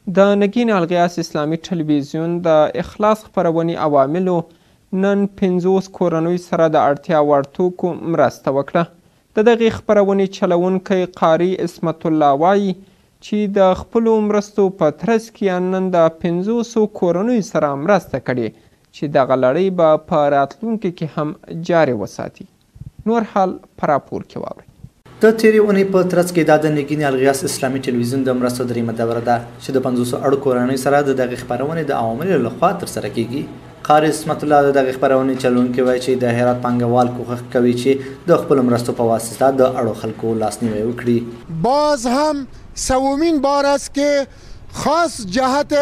د نگین الغیاث اسلامی ټلویزیون د اخلاص خپرونې عواملو نن 50 کورنیو سره د اړتیا وړ توکو مرسته وکړه. د دغې خپرونې چلونکی قاري اسمت الله وایي چې د خپلو مرستو په ترڅ کې نن د 500 کورنیو سره مرسته کړې چې دغه لړۍ به په راتلونکي کې هم جاري وساتي. نور حال په راپور کې واورئ. د تیرې اونۍ په ترڅ کې دا د نگین الغیاث اسلامي ټلویزیون د مرستو دریمه دوره ده چې د 500 اړو کورنیو سره د دغې خپرونې د عواملو لخوا ترسره کیږي. قاري اسمت الله د دغې خپرونې چلونکی وایي چې د هرات پانګوال کوښښ کوي چې د خپلو مرستو په واسطه د اړو خلکو لاسنیوی وکړي. باز هم سومین بار است که خاص جهت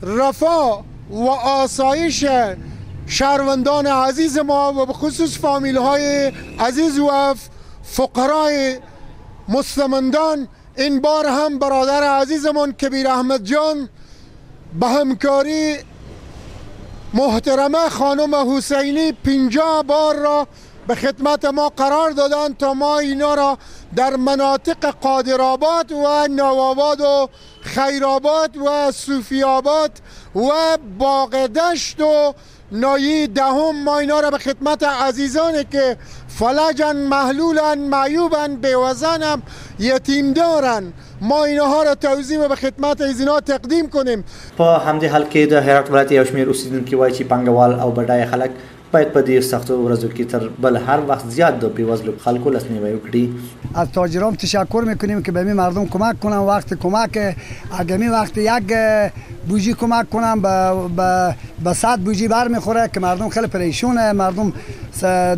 رفاه و آسایش شهروندان عزیز ما و به خصوص فامیل‌های عزیز و فقرای مستمندان این بار هم برادر عزیزمون کبیر احمد جان به همکاری محترمه خانم حسینی 50 بار را به خدمت ما قرار دادن تا ما اینا را در مناطق قادرآباد و نوآباد و خیرآباد و صوفی‌آباد و باغدشت و نایی دهم ما اینا را به خدمت عزیزانی که فلجن، محلولن، معیوبن، بیوزنم، یتیم دارن ما اینها را توضیح و به خدمت اینا تقدیم کنیم. په همدې حال کې د هرات ولایت یو شمېر اوسیدونکي وایي چې پانګوال او بډایه خلک باید په دې سختو ورځو کې تر بل هر وخت زیات د بېوزلو خلکو لاسنیوی وکړي. از تاجران تشکر میکنیم که به می مردم کمک کنن. وقت کمک اگه وقت یک بوجی کمک کنن به 100 بوجی بر میخوره که مردم خیلی پریشونه. مردم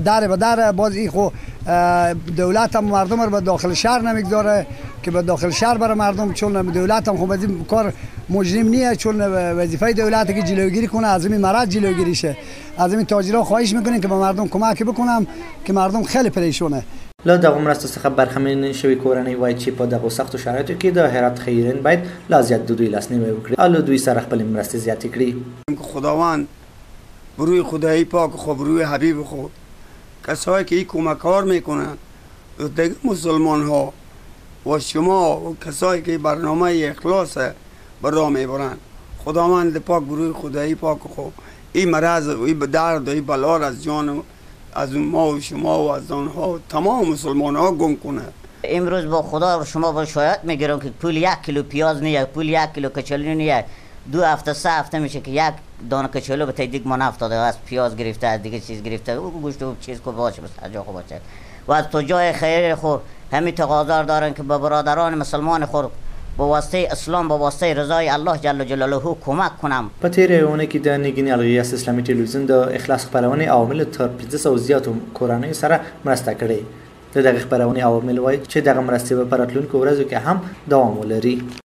در به در باز ای خو دولت هم مردم رو به داخل شهر نمیگذاره که به داخل شهر برای مردم، چون دولت هم خب از این کار مجرم نیه، چون وظیفه دولت که جلوگیری کنه از این مرض جلوگیری شه. از این تاجران خواهش میکنیم که به مردم کمک بکنم که مردم خیلی پریشونه. له دغه مرستو څخه برخمن شوي کورنۍ وایي چې په دغو سختو شرایطو کې د هرات خیرین باید لا زیات د دوی لاسنیوی وکړي او له دوی سره خپلې مرستې زیاتې کړي. خداوند بروی خدایی پاک خود بروی حبیب خود کسایی که این کمکار میکنند دیگر مسلمان ها و شما و کسایی که برنامه اخلاص برا میبرند خداوند پاک بروی خدایی پاک خود این مرض و این درد و این بلا از جان از ما و شما و از آنها تمام مسلمان ها گم کنه. امروز با خدا و شما با شایعت میگیرم که پول 1 کیلو پیاز نیه، پول 1 کیلو کچالو نیه. 2 هفته 3 هفته میشه که یک دانه کچالو به تدیگ من افتاده از پیاز گرفته از دیگه چیز گرفته او گوشت و چیز کو باشه بس هر جا خو باشه و از تو جای خیر خو همین تقاضا دارن که به برادران مسلمان خو با واسطه اسلام با واسطه رضای الله جل جلاله کمک کنم. په تیرې اونۍ کې د نگین الغیاث اسلامي ټلویزیون د اخلاص خپرونې عواملو تر 500 زیاتو کورنیو سره مرسته کړې. د دغې خپرونې عوامل وایي چې دغه مرستې به په راتلونکو ورځو کې هم دوام ولري.